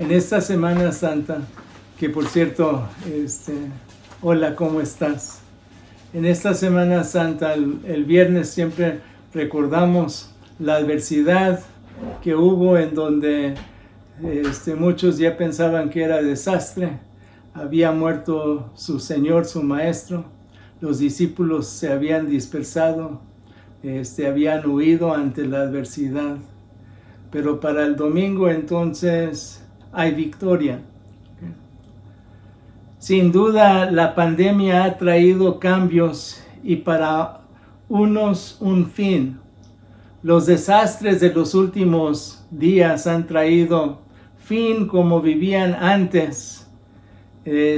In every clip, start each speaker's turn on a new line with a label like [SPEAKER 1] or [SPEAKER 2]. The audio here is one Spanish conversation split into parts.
[SPEAKER 1] En esta Semana Santa, que por cierto, hola, ¿cómo estás? En esta Semana Santa, el viernes siempre recordamos la adversidad que hubo en donde muchos ya pensaban que era desastre. Había muerto su Señor, su Maestro. Los discípulos se habían dispersado, habían huido ante la adversidad. Pero para el domingo entonces hay victoria. Sin duda la pandemia ha traído cambios y para unos un fin. Los desastres de los últimos días han traído fin como vivían antes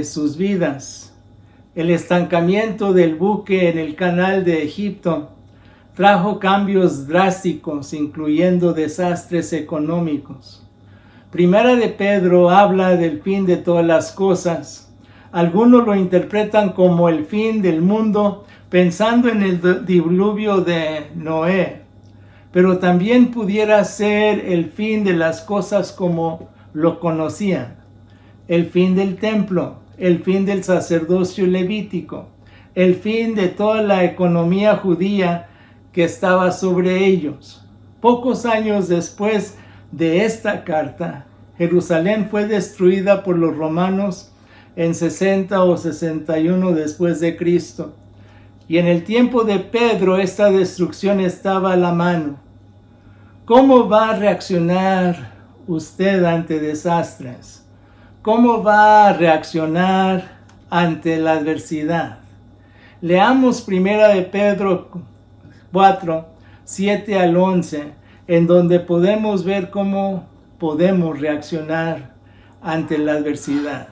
[SPEAKER 1] sus vidas. El estancamiento del buque en el canal de Egipto trajo cambios drásticos, incluyendo desastres económicos. Primera de Pedro habla del fin de todas las cosas. Algunos lo interpretan como el fin del mundo, pensando en el diluvio de Noé. Pero también pudiera ser el fin de las cosas como lo conocían. El fin del templo, el fin del sacerdocio levítico, el fin de toda la economía judía que estaba sobre ellos. Pocos años después de esta carta, Jerusalén fue destruida por los romanos en 60 o 61 después de Cristo. Y en el tiempo de Pedro esta destrucción estaba a la mano. ¿Cómo va a reaccionar usted ante desastres? ¿Cómo va a reaccionar ante la adversidad? Leamos 1 de Pedro 4, 7 al 11, en donde podemos ver cómo podemos reaccionar ante la adversidad.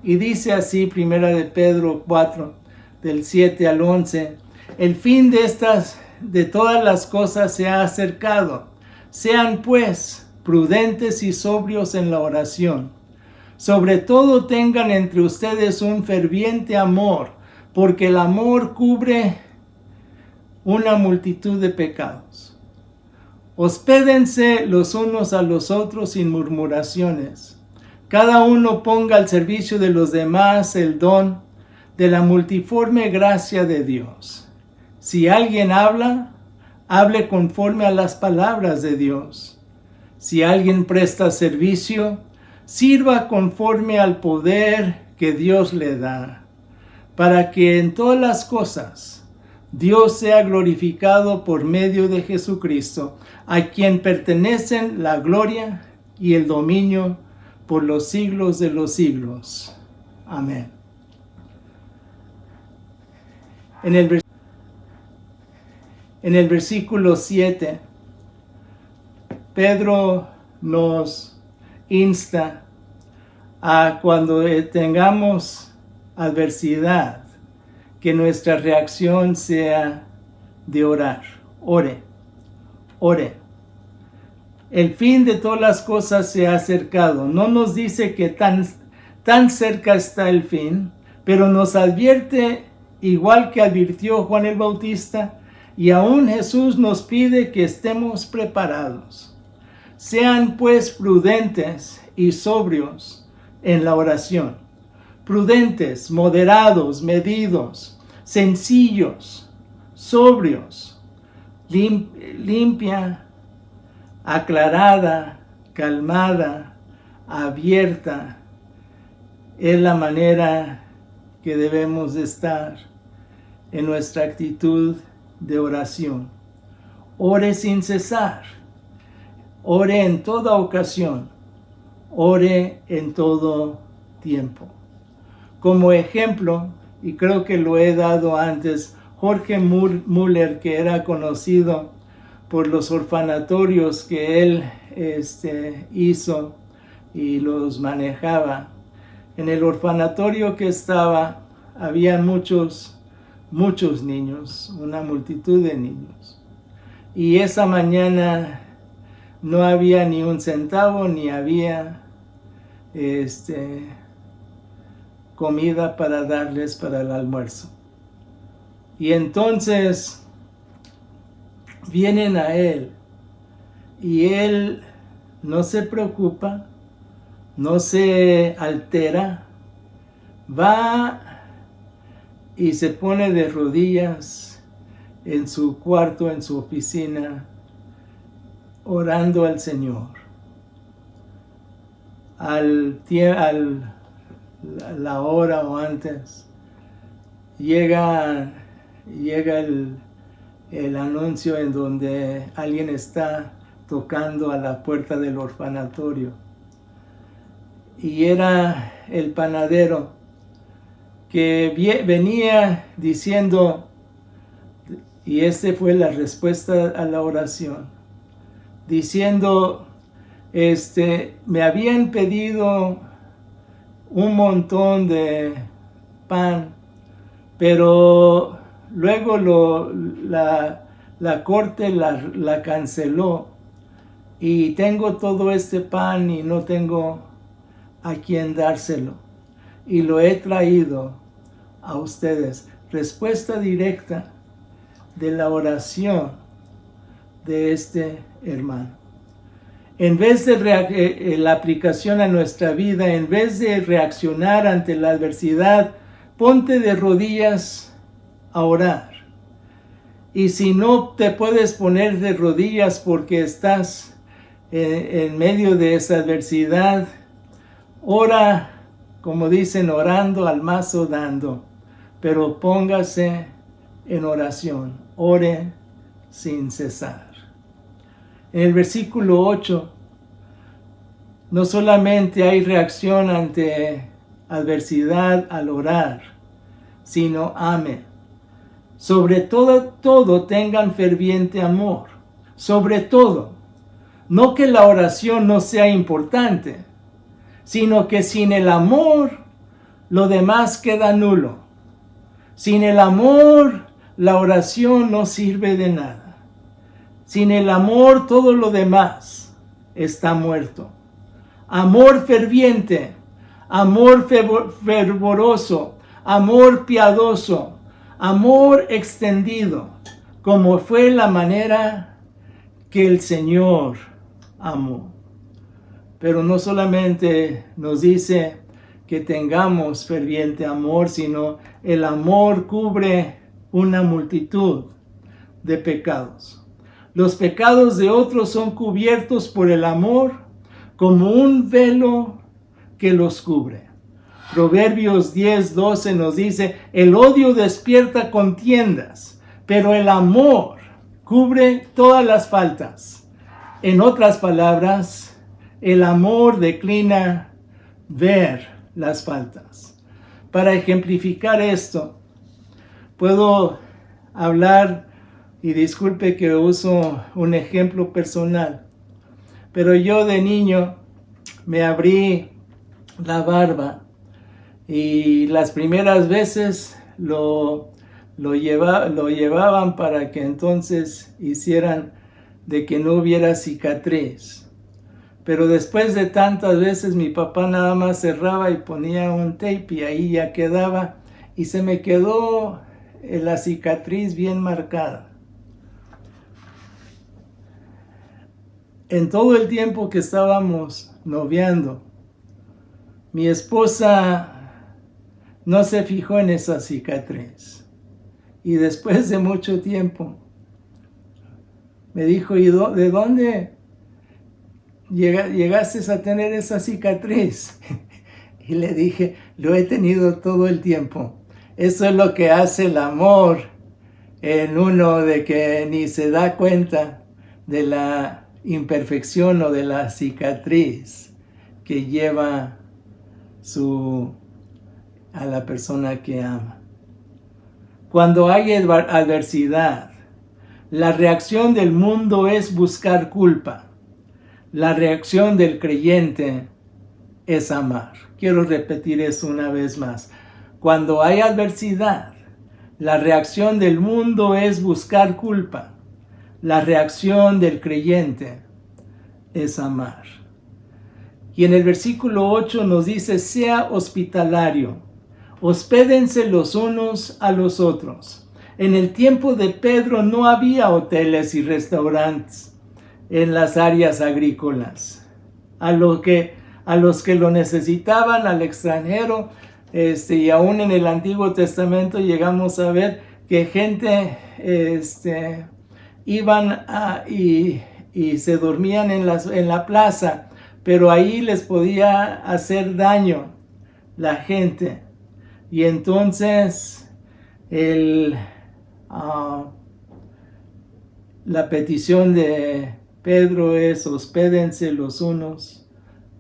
[SPEAKER 1] Y dice así 1 de Pedro 4, del 7 al 11, el fin de todas las cosas se ha acercado. Sean pues prudentes y sobrios en la oración. Sobre todo tengan entre ustedes un ferviente amor, porque el amor cubre una multitud de pecados. Hospédense los unos a los otros sin murmuraciones. Cada uno ponga al servicio de los demás el don de la multiforme gracia de Dios. Si alguien habla, hable conforme a las palabras de Dios. Si alguien presta servicio, sirva conforme al poder que Dios le da, para que en todas las cosas Dios sea glorificado por medio de Jesucristo, a quien pertenecen la gloria y el dominio por los siglos de los siglos. Amén. En el versículo 7, Pedro nos insta a cuando tengamos adversidad, que nuestra reacción sea de orar. Ore. El fin de todas las cosas se ha acercado. No nos dice que tan cerca está el fin, pero nos advierte, igual que advirtió Juan el Bautista, y aún Jesús nos pide que estemos preparados. Sean pues prudentes y sobrios en la oración. Prudentes, moderados, medidos, sencillos, sobrios, limpia, aclarada, calmada, abierta. Es la manera que debemos de estar en nuestra actitud de oración. Ore sin cesar. Ore en toda ocasión. Ore en todo tiempo. Como ejemplo, y creo que lo he dado antes, Jorge Müller, que era conocido por los orfanatorios que él hizo y los manejaba. En el orfanatorio que estaba, había muchos niños, una multitud de niños. Y esa mañana no había ni un centavo, ni había comida para darles para el almuerzo. Y entonces vienen a él y él no se preocupa, no se altera, va y se pone de rodillas en su cuarto, en su oficina, orando al Señor. La hora o antes, llega el anuncio en donde alguien está tocando a la puerta del orfanatorio. Y era el panadero que venía diciendo, y esta fue la respuesta a la oración, diciendo, me habían pedido un montón de pan, pero luego la corte la canceló y tengo todo este pan y no tengo a quien dárselo y lo he traído a ustedes. Respuesta directa de la oración de este hermano. En vez de la aplicación a nuestra vida, en vez de reaccionar ante la adversidad, ponte de rodillas a orar. Y si no te puedes poner de rodillas porque estás en medio de esa adversidad, ora, como dicen, orando al mazo dando, pero póngase en oración, ore sin cesar. En el versículo 8, no solamente hay reacción ante adversidad al orar, sino ame. Sobre todo tengan ferviente amor. Sobre todo, no que la oración no sea importante, sino que sin el amor, lo demás queda nulo. Sin el amor, la oración no sirve de nada. Sin el amor, todo lo demás está muerto. Amor ferviente, amor fervoroso, amor piadoso, amor extendido, como fue la manera que el Señor amó. Pero no solamente nos dice que tengamos ferviente amor, sino el amor cubre una multitud de pecados. Los pecados de otros son cubiertos por el amor como un velo que los cubre. Proverbios 10:12 nos dice, el odio despierta contiendas, pero el amor cubre todas las faltas. En otras palabras, el amor declina ver las faltas. Para ejemplificar esto, puedo hablar, y disculpe que uso un ejemplo personal, pero yo de niño me abrí la barba y las primeras veces lo llevaban para que entonces hicieran de que no hubiera cicatriz. Pero después de tantas veces mi papá nada más cerraba y ponía un tape y ahí ya quedaba y se me quedó la cicatriz bien marcada. En todo el tiempo que estábamos noviando, mi esposa no se fijó en esa cicatriz. Y después de mucho tiempo, me dijo, ¿y de dónde llegaste a tener esa cicatriz? Y le dije, lo he tenido todo el tiempo. Eso es lo que hace el amor en uno, de que ni se da cuenta de la imperfección o de la cicatriz que lleva a la persona que ama. Cuando hay adversidad, la reacción del mundo es buscar culpa. La reacción del creyente es amar. Quiero repetir eso una vez más. Cuando hay adversidad, la reacción del mundo es buscar culpa. La reacción del creyente es amar. Y en el versículo 8 nos dice, sea hospitalario, hospédense los unos a los otros. En el tiempo de Pedro no había hoteles y restaurantes en las áreas agrícolas, a lo que a los que lo necesitaban, al extranjero, y aún en el Antiguo Testamento llegamos a ver que gente iban y se dormían en la plaza, pero ahí les podía hacer daño la gente. Y entonces la petición de Pedro es: hospédense los unos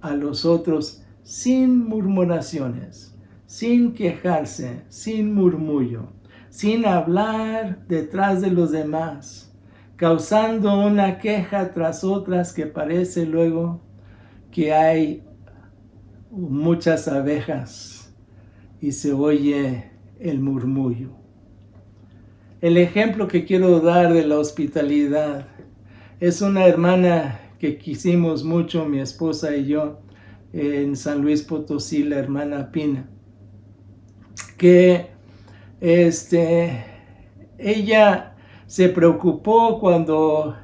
[SPEAKER 1] a los otros sin murmuraciones, sin quejarse, sin murmullo, sin hablar detrás de los demás, causando una queja tras otras que parece luego que hay muchas abejas y se oye el murmullo. El ejemplo que quiero dar de la hospitalidad es una hermana que quisimos mucho, mi esposa y yo, en San Luis Potosí, la hermana Pina, que ella se preocupó cuando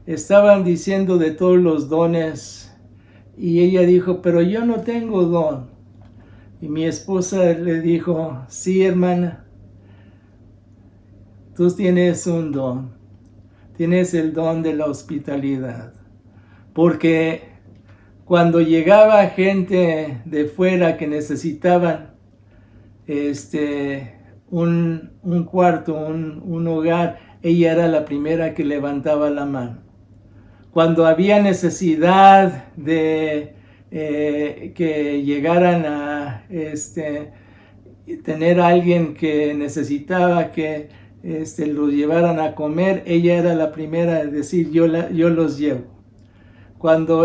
[SPEAKER 1] estaban diciendo de todos los dones, y ella dijo: pero yo no tengo don. Y mi esposa le dijo: sí, hermana, tú tienes un don, tienes el don de la hospitalidad, porque cuando llegaba gente de fuera que necesitaban un cuarto, un hogar, ella era la primera que levantaba la mano. Cuando había necesidad de que llegaran a tener a alguien que necesitaba que los llevaran a comer, ella era la primera a decir: yo los llevo. Cuando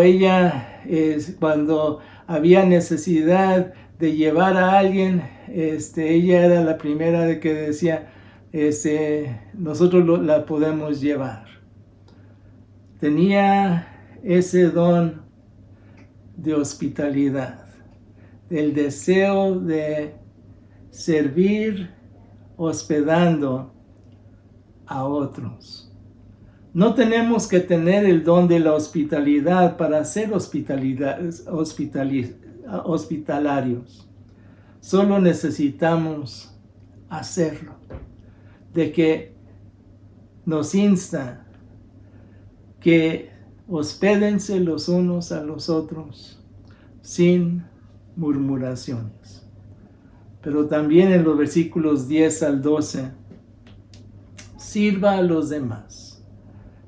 [SPEAKER 1] había necesidad de llevar a alguien, ella era la primera de que decía: nosotros la podemos llevar. Tenía ese don de hospitalidad, el deseo de servir hospedando a otros. No tenemos que tener el don de la hospitalidad para ser hospitalarios. Solo necesitamos hacerlo. De que nos insta que hospédense los unos a los otros sin murmuraciones. Pero también en los versículos 10 al 12, sirva a los demás.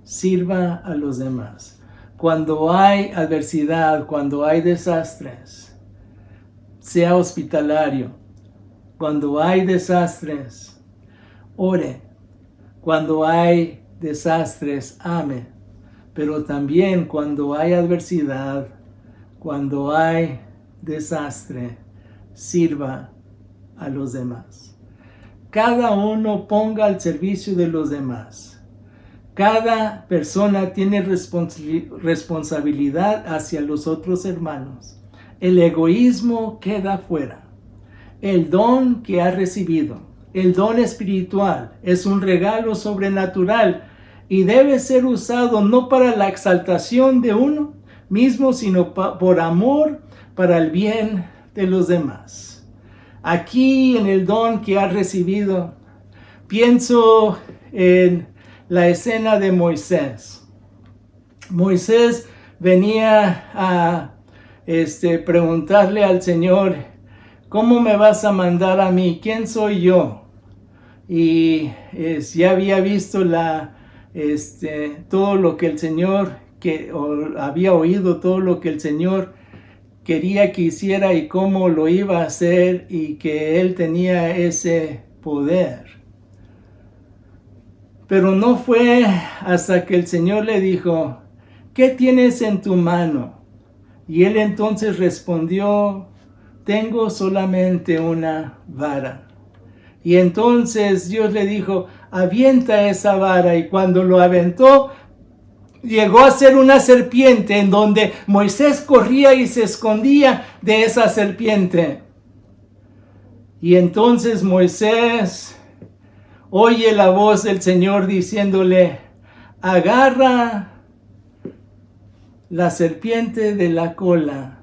[SPEAKER 1] Sirva a los demás. Cuando hay adversidad, cuando hay desastres, sea hospitalario. Cuando hay desastres, ore. Cuando hay desastres, ame. Pero también cuando hay adversidad, cuando hay desastre, sirva a los demás. Cada uno ponga al servicio de los demás. Cada persona tiene responsabilidad hacia los otros hermanos. El egoísmo queda fuera. El don que ha recibido, el don espiritual, es un regalo sobrenatural y debe ser usado no para la exaltación de uno mismo, sino por amor para el bien de los demás. Aquí en el don que ha recibido, pienso en la escena de Moisés. Moisés venía a preguntarle al Señor: ¿cómo me vas a mandar a mí? ¿Quién soy yo? Y ya había visto todo lo que el Señor, había oído todo lo que el Señor quería que hiciera y cómo lo iba a hacer, y que él tenía ese poder. Pero no fue hasta que el Señor le dijo: ¿qué tienes en tu mano? Y él entonces respondió: tengo solamente una vara. Y entonces Dios le dijo: avienta esa vara. Y cuando lo aventó, llegó a ser una serpiente, en donde Moisés corría y se escondía de esa serpiente. Y entonces Moisés oye la voz del Señor diciéndole: agarra la serpiente de la cola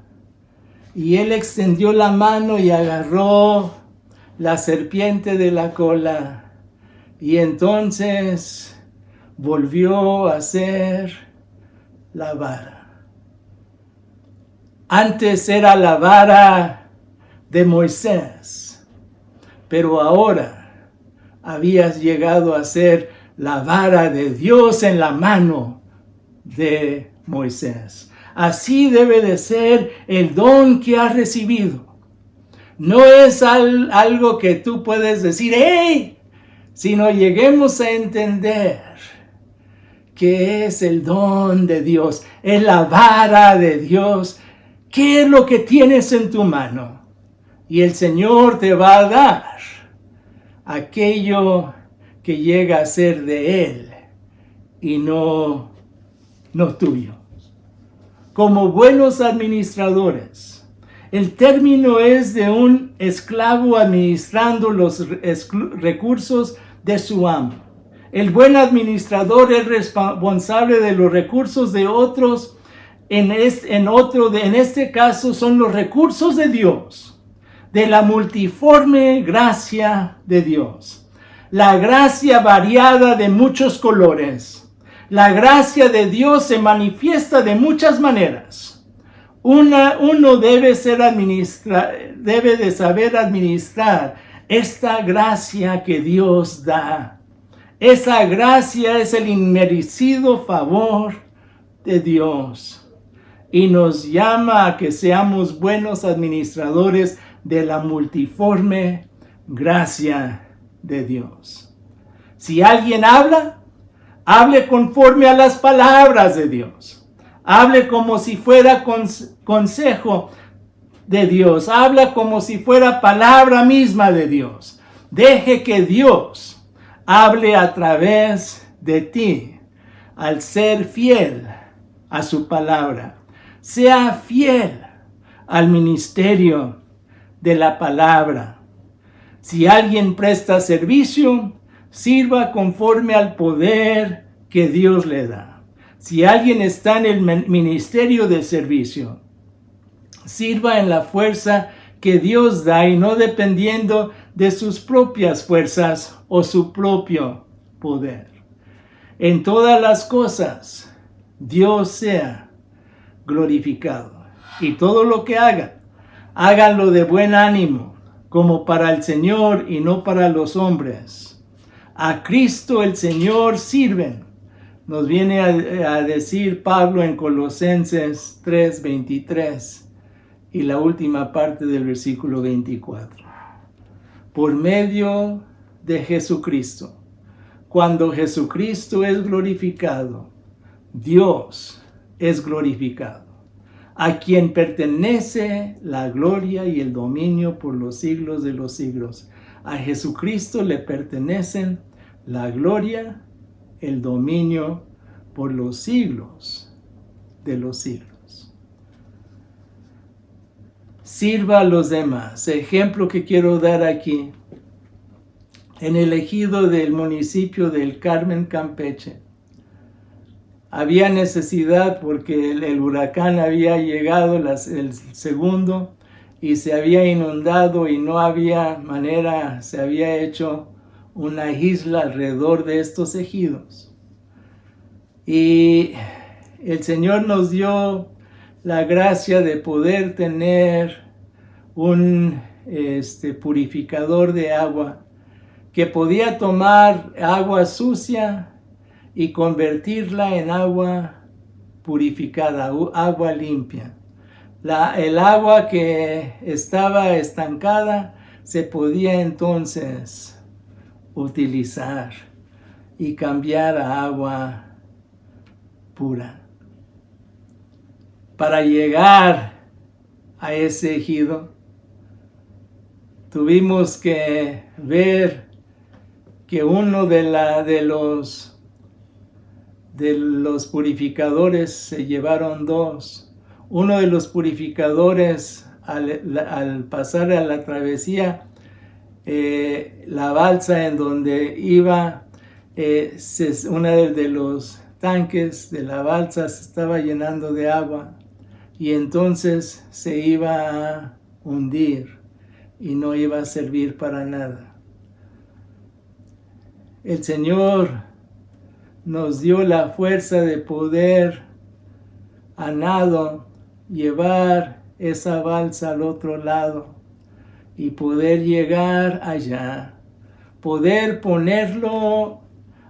[SPEAKER 1] Y él extendió la mano y agarró la serpiente de la cola. Y entonces volvió a ser la vara. Antes era la vara de Moisés, pero ahora habías llegado a ser la vara de Dios en la mano de Moisés. Así debe de ser el don que has recibido. No es algo que tú puedes decir, ¡hey! Sino lleguemos a entender que es el don de Dios, es la vara de Dios. ¿Qué es lo que tienes en tu mano? Y el Señor te va a dar aquello que llega a ser de Él y no tuyo. Como buenos administradores, el término es de un esclavo administrando los recursos de su amo. El buen administrador es responsable de los recursos de otros. En este caso son los recursos de Dios, de la multiforme gracia de Dios. La gracia variada de muchos colores. La gracia de Dios se manifiesta de muchas maneras. Uno debe de saber administrar esta gracia que Dios da. Esa gracia es el inmerecido favor de Dios y nos llama a que seamos buenos administradores de la multiforme gracia de Dios. Si alguien habla, hable conforme a las palabras de Dios. Hable como si fuera consejo de Dios. Habla como si fuera palabra misma de Dios. Deje que Dios hable a través de ti al ser fiel a su palabra. Sea fiel al ministerio de la palabra. Si alguien presta servicio, sirva conforme al poder que Dios le da. Si alguien está en el ministerio de servicio, sirva en la fuerza que Dios da y no dependiendo de sus propias fuerzas o su propio poder. En todas las cosas, Dios sea glorificado. Y todo lo que hagan, háganlo de buen ánimo, como para el Señor y no para los hombres. A Cristo el Señor sirven. Nos viene a decir Pablo en Colosenses 3:23 y la última parte del versículo 24. Por medio de Jesucristo. Cuando Jesucristo es glorificado, Dios es glorificado, a quien pertenece la gloria y el dominio por los siglos de los siglos. A Jesucristo le pertenecen la gloria, el dominio por los siglos de los siglos. Sirva a los demás. Ejemplo que quiero dar aquí. En el ejido del municipio del Carmen, Campeche, había necesidad porque el huracán había llegado, el segundo, y se había inundado y no había manera, se había hecho una isla alrededor de estos ejidos. Y el Señor nos dio la gracia de poder tener un purificador de agua que podía tomar agua sucia y convertirla en agua purificada, agua limpia. El agua que estaba estancada se podía entonces utilizar y cambiar a agua pura. Para llegar a ese ejido, tuvimos que ver que uno de los purificadores se llevaron dos. Uno de los purificadores, al pasar a la travesía, la balsa en donde iba, uno de los tanques de la balsa se estaba llenando de agua y entonces se iba a hundir y no iba a servir para nada. El Señor nos dio la fuerza de poder a nado llevar esa balsa al otro lado y poder llegar allá, poder ponerlo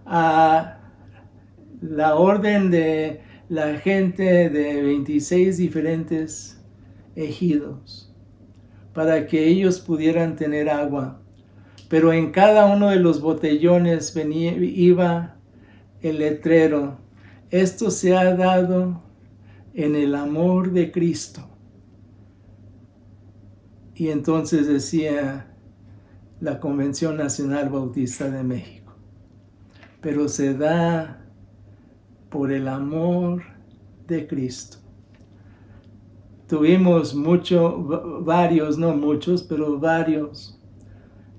[SPEAKER 1] a la orden de la gente de 26 diferentes ejidos para que ellos pudieran tener agua. Pero en cada uno de los botellones iba el letrero: esto se ha dado en el amor de Cristo. Y entonces decía la Convención Nacional Bautista de México: pero se da por el amor de Cristo. Tuvimos varios, no muchos, pero varios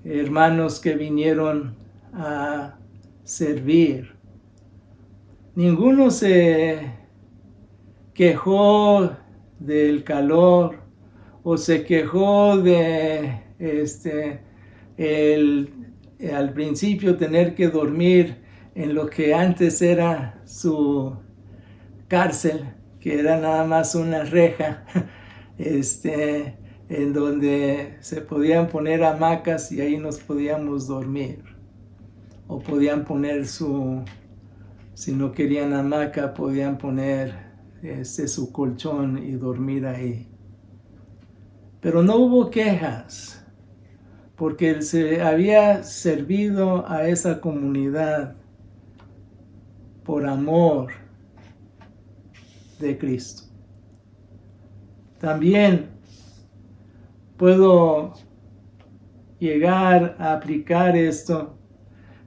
[SPEAKER 1] hermanos que vinieron a servir. Ninguno se quejó del calor o se quejó de al principio tener que dormir en lo que antes era su cárcel, que era nada más una reja, en donde se podían poner hamacas y ahí nos podíamos dormir. O podían poner si no querían hamaca, podían poner su colchón y dormir ahí. Pero no hubo quejas, porque se había servido a esa comunidad por amor de Cristo. También puedo llegar a aplicar esto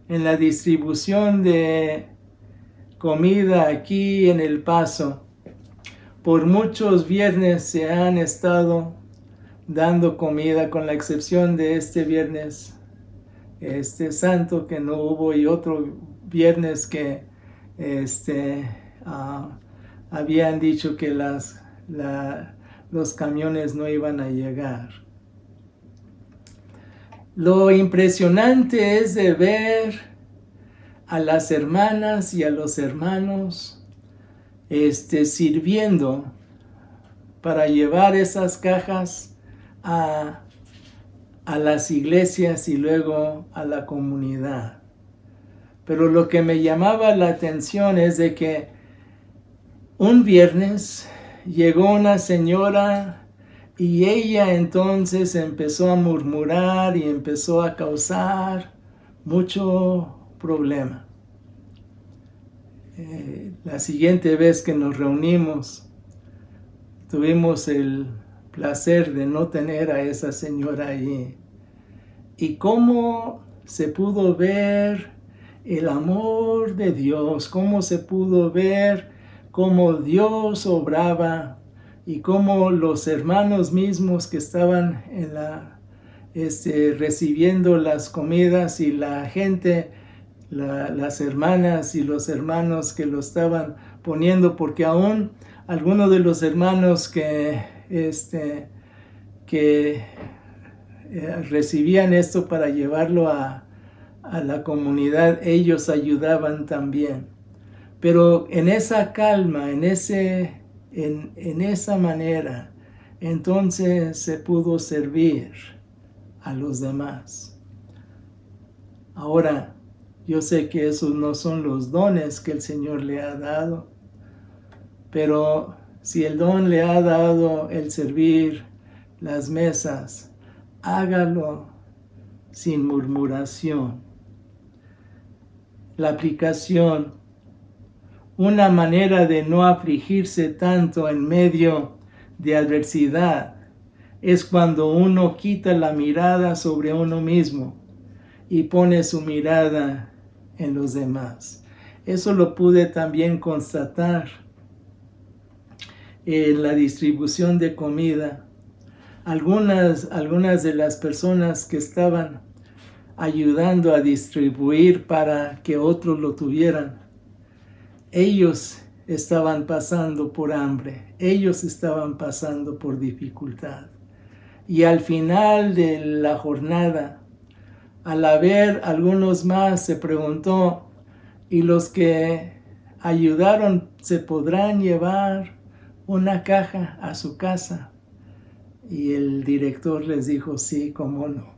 [SPEAKER 1] en la distribución de comida aquí en El Paso. Por muchos viernes se han estado dando comida, con la excepción de este viernes santo que no hubo, y otro viernes que habían dicho que los camiones no iban a llegar. Lo impresionante es de ver a las hermanas y a los hermanos sirviendo para llevar esas cajas a las iglesias y luego a la comunidad. Pero lo que me llamaba la atención es de que un viernes llegó una señora y ella entonces empezó a murmurar y empezó a causar mucho problema. La siguiente vez que nos reunimos, tuvimos el placer de no tener a esa señora ahí. Y cómo se pudo ver el amor de Dios, cómo se pudo ver cómo Dios obraba y cómo los hermanos mismos que estaban recibiendo las comidas y la gente, las hermanas y los hermanos que lo estaban poniendo, porque aún algunos de los hermanos que recibían esto para llevarlo a la comunidad, ellos ayudaban también. Pero en esa calma, en esa manera, entonces se pudo servir a los demás. Ahora, yo sé que esos no son los dones que el Señor le ha dado, pero si el don le ha dado el servir las mesas, hágalo sin murmuración. La aplicación: una manera de no afligirse tanto en medio de adversidad es cuando uno quita la mirada sobre uno mismo y pone su mirada en los demás. Eso lo pude también constatar en la distribución de comida. Algunas de las personas que estaban ayudando a distribuir para que otros lo tuvieran, ellos estaban pasando por hambre, ellos estaban pasando por dificultad. Y al final de la jornada, al haber algunos más, se preguntó, ¿y los que ayudaron se podrán llevar una caja a su casa? Y el director les dijo, sí, cómo no.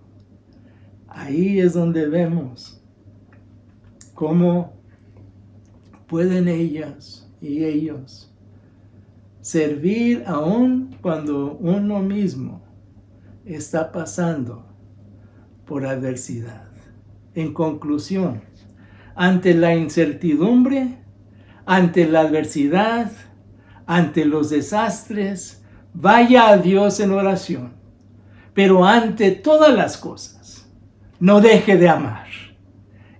[SPEAKER 1] Ahí es donde vemos cómo pueden ellas y ellos servir aún cuando uno mismo está pasando por adversidad. En conclusión, ante la incertidumbre, ante la adversidad, ante los desastres, vaya a Dios en oración. Pero ante todas las cosas, no deje de amar.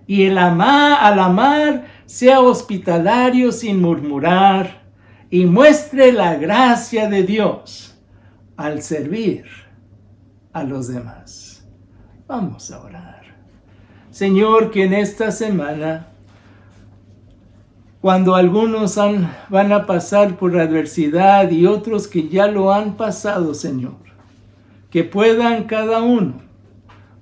[SPEAKER 1] Y al amar, sea hospitalario sin murmurar y muestre la gracia de Dios al servir a los demás. Vamos a orar. Señor, que en esta semana, cuando algunos van a pasar por adversidad y otros que ya lo han pasado, Señor, que puedan cada uno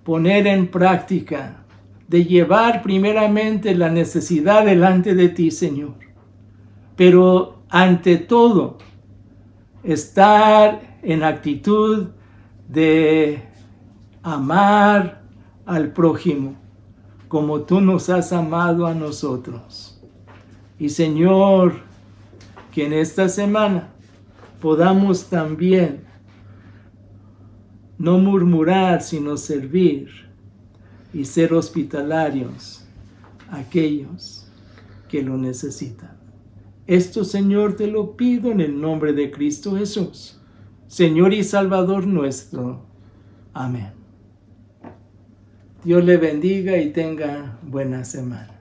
[SPEAKER 1] poner en práctica de llevar primeramente la necesidad delante de ti, Señor. Pero ante todo, estar en actitud de amar al prójimo como tú nos has amado a nosotros. Y Señor, que en esta semana podamos también no murmurar, sino servir y ser hospitalarios a aquellos que lo necesitan. Esto, Señor, te lo pido en el nombre de Cristo Jesús, Señor y Salvador nuestro. Amén. Dios le bendiga y tenga buena semana.